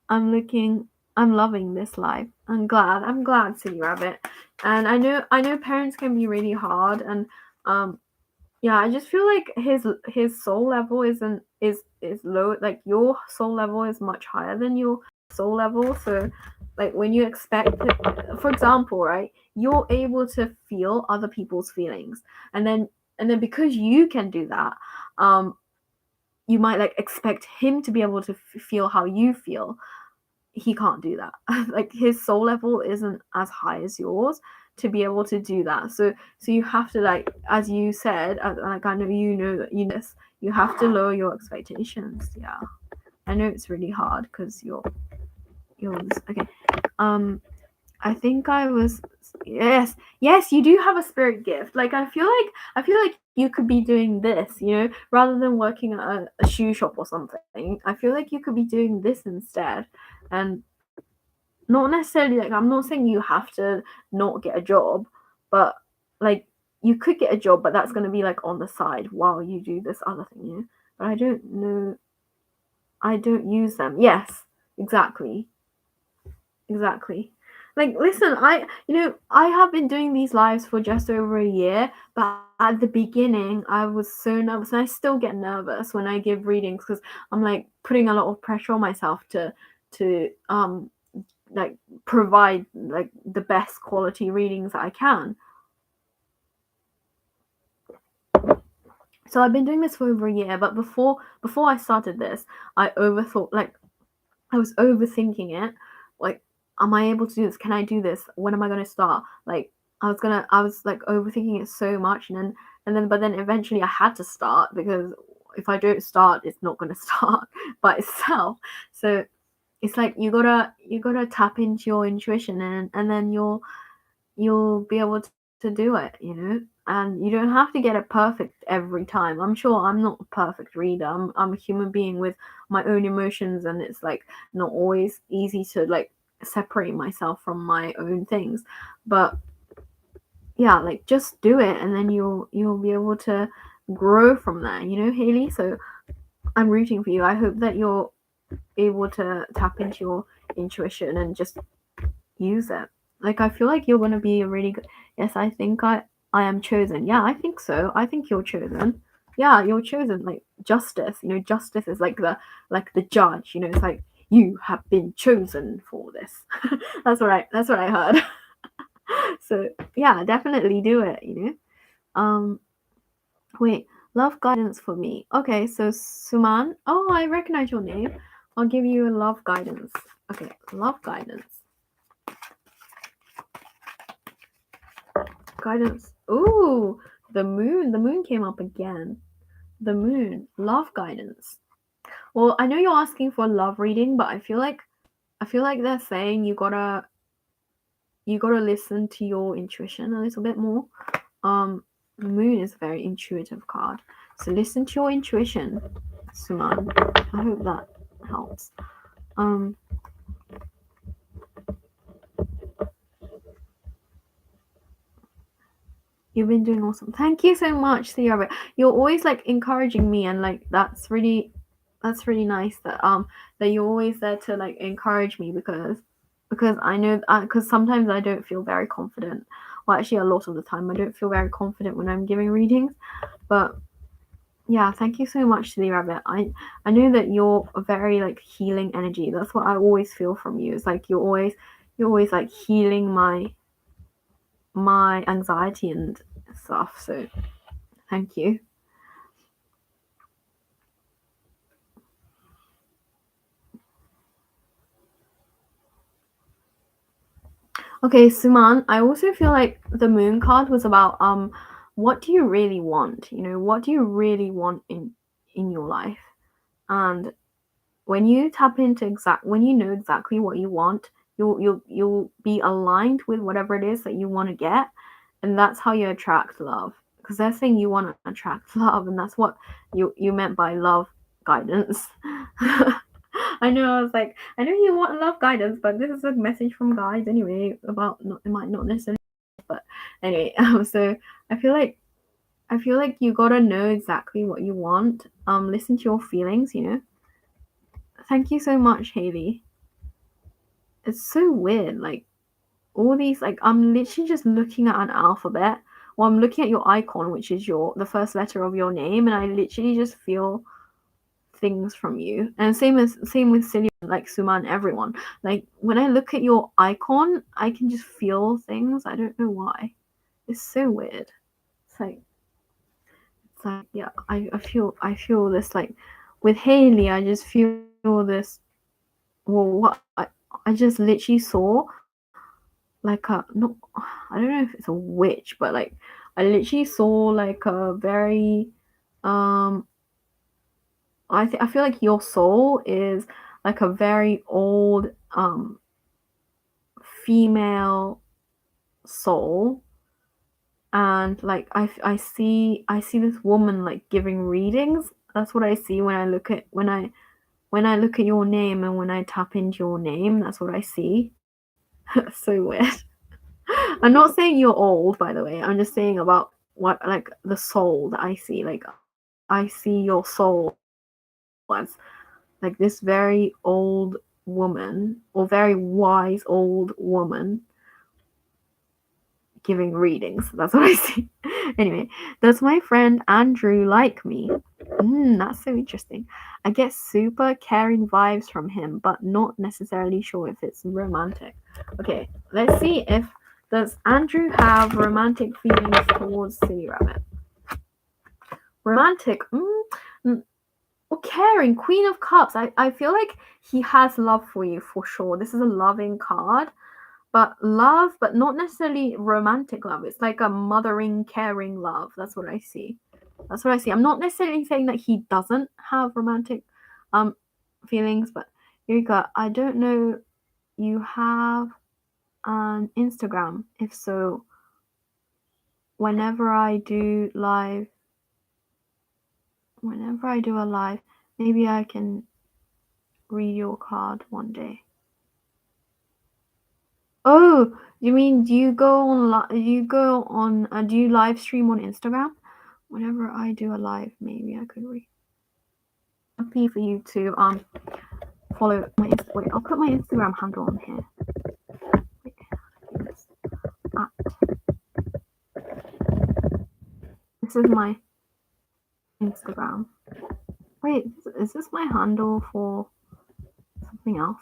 I'm loving this life. I'm glad, Silly Rabbit. And I know parents can be really hard, and yeah, I just feel like his soul level is low. Like your soul level is much higher than your soul level. So like when you expect it, for example, right, you're able to feel other people's feelings, and then because you can do that, you might like expect him to be able to feel how you feel. He can't do that. Like his soul level isn't as high as yours to be able to do that. So you have to, like, as you said, like I know you know that you know this, you have to lower your expectations. Yeah, I know it's really hard because you're okay. I think I was, yes, you do have a spirit gift. Like I feel like you could be doing this, you know, rather than working at a shoe shop or something. I feel like you could be doing this instead. And not necessarily, like, I'm not saying you have to not get a job, but like you could get a job, but that's going to be like on the side while you do this other thing, you know. But I don't know, I don't use them. Yes, exactly. Exactly. Like, listen, I have been doing these lives for just over a year, but at the beginning, I was so nervous, and I still get nervous when I give readings because I'm like putting a lot of pressure on myself to like provide like the best quality readings that I can. So I've been doing this for over a year, but before I started this, I overthought, like I was overthinking it. Like, am I able to do this? Can I do this? When am I gonna start? Like, I was like overthinking it so much, but then eventually I had to start because if I don't start, it's not gonna start by itself. So it's like you gotta tap into your intuition, and then you'll be able to do it, you know. And you don't have to get it perfect every time. I'm sure I'm not a perfect reader. I'm a human being with my own emotions, and it's like not always easy to like separate myself from my own things. But yeah, like just do it, and then you'll be able to grow from there, you know, Haley. So I'm rooting for you. I hope that you're able to tap into your intuition and just use it. Like I feel like you're gonna be a really good. Yes, I think I am chosen. Yeah, I think so. I think you're chosen. Yeah, you're chosen. Like justice. You know, justice is like the judge. You know, it's like you have been chosen for this. That's what I heard. So yeah, definitely do it. You know. Wait, love guidance for me. Okay, so Suman. Oh, I recognize your name. I'll give you a love guidance. Okay, love guidance. Guidance. Ooh, the moon. The moon came up again. The moon. Love guidance. Well, I know you're asking for a love reading, but I feel like they're saying you gotta listen to your intuition a little bit more. The moon is a very intuitive card. So listen to your intuition, Suman. I hope that helps. You've been doing awesome. Thank you so much, Sierra. You're always like encouraging me, and like that's really nice that you're always there to like encourage me, because I know because sometimes I don't feel very confident. Well, actually, a lot of the time I don't feel very confident when I'm giving readings, but Yeah, thank you so much, Silly Rabbit. I know that you're a very like healing energy. That's what I always feel from you. It's like you're always like healing my anxiety and stuff. So thank you. Okay, Suman, I also feel like the moon card was about what do you really want? You know, what do you really want in your life? And when you tap into when you know exactly what you want, you'll be aligned with whatever it is that you want to get, and that's how you attract love. Because they're saying you want to attract love, and that's what you meant by love guidance. I know. I was like, I know you want love guidance, but this is a message from guides anyway about not it might not necessarily, but anyway. So I feel like you gotta know exactly what you want. Listen to your feelings. You know. Thank you so much, Haley. It's so weird. Like all these, like I'm literally just looking at an alphabet. Well, I'm looking at your icon, which is the first letter of your name, and I literally just feel things from you. And same with Celia, like Suman, everyone. Like when I look at your icon, I can just feel things. I don't know why. It's so weird. It's like yeah, I feel this like with Haley, I just feel this well what I just literally saw like a not I don't know if it's a witch, but like I literally saw like a very um I feel like your soul is like a very old female soul, and like I see this woman like giving readings. That's what I see when I look at when I look at your name, and when I tap into your name, that's what I see. So weird. I'm not saying you're old, by the way. I'm just saying about what like the soul that I see. Like I see your soul as like this very old woman or very wise old woman giving readings. That's what I see. Anyway, does my friend Andrew like me? That's so interesting. I get super caring vibes from him, but not necessarily sure if it's romantic. Okay, let's see if does Andrew have romantic feelings towards Silly Rabbit? Romantic? Or caring, Queen of Cups. I feel like he has love for you for sure. This is a loving card, but love, but not necessarily romantic love. It's like a mothering, caring love. That's what I see. That's what I see. I'm not necessarily saying that he doesn't have romantic um feelings, but Eureka, I don't know. You have an Instagram. If so, whenever I do live, whenever I do a live, maybe I can read your card one day. Oh, you mean do you go on do you live stream on Instagram? Whenever I do a live, maybe I could read. Happy for you to follow my wait, I'll put my Instagram handle on here. Wait, this is my Instagram. Wait, is this my handle for something else?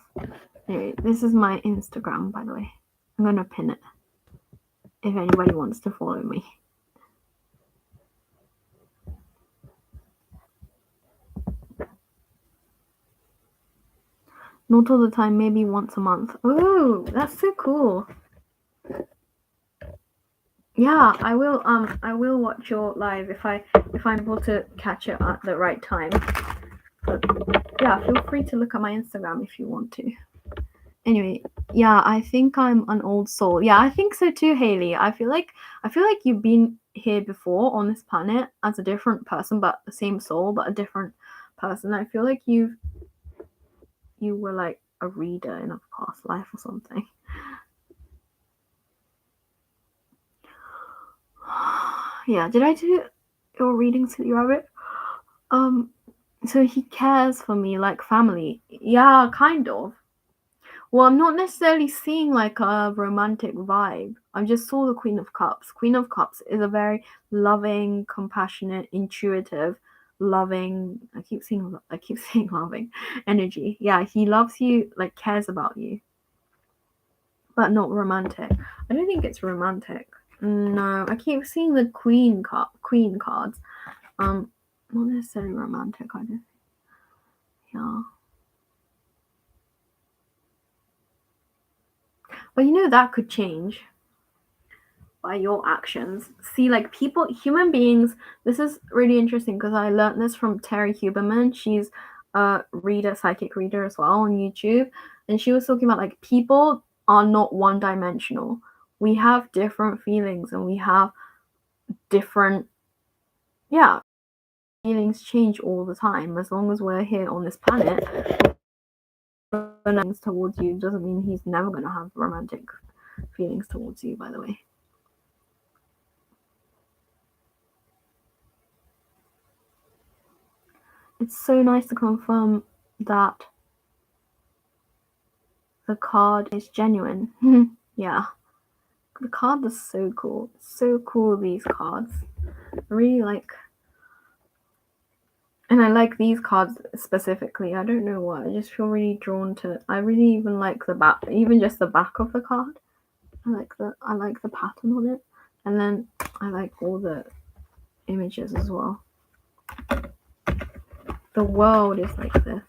Anyway, this is my Instagram, by the way. I'm gonna pin it if anybody wants to follow me. Not all the time, maybe once a month. Oh, that's so cool. Yeah, I will. I will watch your live if I'm able to catch it at the right time. But yeah, feel free to look at my Instagram if you want to. Anyway, yeah, I think I'm an old soul. Yeah, I think so too, Haley. I feel like you've been here before on this planet as a different person, but the same soul, but a different person. I feel like you were like a reader in a past life or something. Yeah, did I do your readings with you, Rabbit? So he cares for me like family. Yeah, kind of. Well, I'm not necessarily seeing like a romantic vibe. I just saw the Queen of Cups. Queen of Cups is a very loving, compassionate, intuitive, loving, I keep saying loving energy. Yeah, he loves you, like cares about you, but not romantic. I don't think it's romantic. No, I keep seeing the queen cards. Not necessarily romantic, I don't. Yeah. But you know that could change by your actions. See, like people, human beings, this is really interesting because I learned this from Terry Huberman. She's a reader, psychic reader as well on YouTube. And she was talking about like people are not one dimensional. We have different feelings and we have different, yeah, feelings change all the time. As long as we're here on this planet, feelings towards you doesn't mean he's never going to have romantic feelings towards you, by the way. It's so nice to confirm that the card is genuine. Yeah. The card is so cool. So cool, these cards. I really like. And I like these cards specifically. I don't know why. I just feel really drawn to. I really even like the back, even just the back of the card. I like the pattern on it, and then I like all the images as well. The world is like this.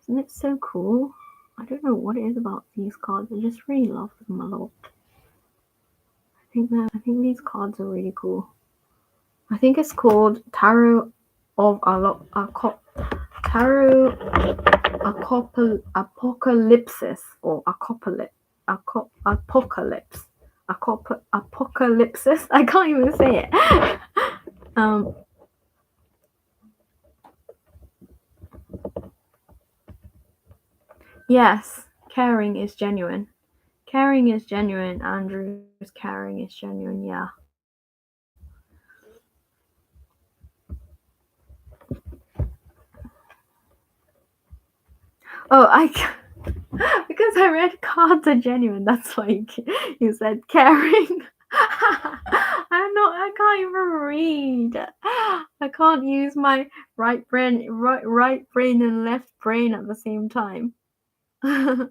Isn't it so cool? I don't know what it is about these cards. I just really love them a lot. I think these cards are really cool. I think it's called Tarot of Tarot Apocalypsis or Apocalypse. Apocalypsis. I can't even say it. Yes, caring is genuine. Caring is genuine. Andrew's caring is genuine. Yeah. Oh, because I read cards are genuine. That's why you said caring. I can't even read. I can't use my right brain and left brain at the same time. I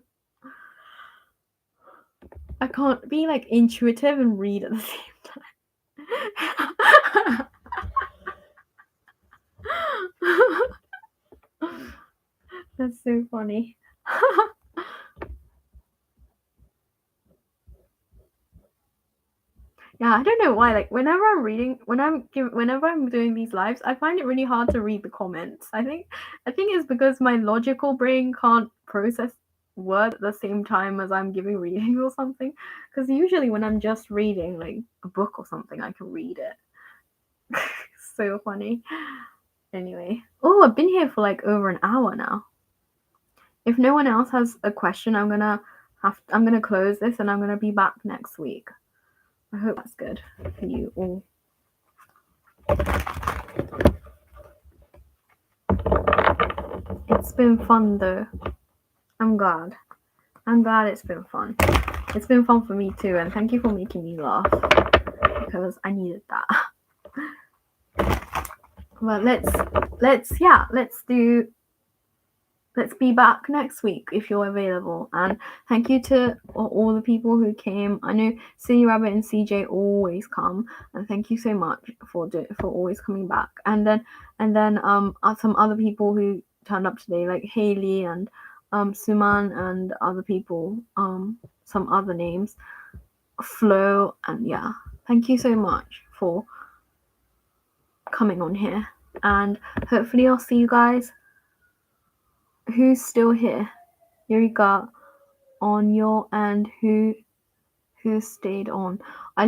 can't be like intuitive and read at the same time. That's so funny. Yeah, I don't know why. Like whenever I'm doing these lives, I find it really hard to read the comments. I think it's because my logical brain can't process words at the same time as I'm giving readings or something. Because usually when I'm just reading like a book or something, I can read it. So funny. Anyway, oh, I've been here for like over an hour now. If no one else has a question, I'm gonna close this and I'm gonna be back next week. I hope that's good for you all. It's been fun though. I'm glad it's been fun. It's been fun for me too, and thank you for making me laugh because I needed that. Well, let's be back next week if you're available. And thank you to all the people who came. I know City Rabbit and CJ always come, and thank you so much for always coming back. And then some other people who turned up today, like Haley and Suman and other people, some other names, Flo, and yeah, thank you so much for coming on here. And hopefully I'll see you guys. Who's still here? Eureka, on your end, who stayed on? I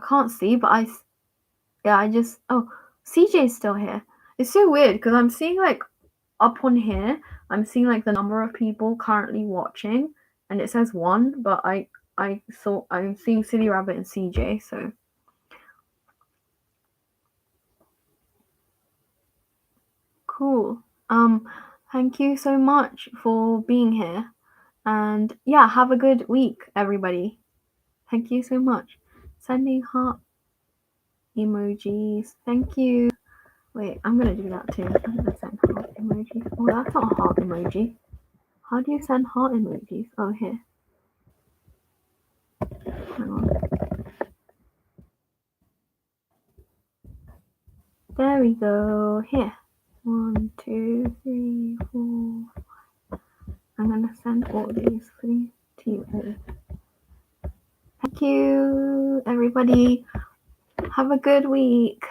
can't see, but CJ's still here. It's so weird because I'm seeing like up on here, I'm seeing like the number of people currently watching, and it says 1, but I'm seeing City Rabbit and CJ, so cool. Thank you so much for being here. And yeah, have a good week, everybody. Thank you so much. Sending heart. emojis. Thank you. Wait, I'm gonna do that too. I'm gonna send heart emojis. Oh, that's not a heart emoji. How do you send heart emojis? Oh, here. Hang on. There we go. Here. 1, 2, 3, 4. I'm gonna send all these to you all. Thank you, everybody. Have a good week.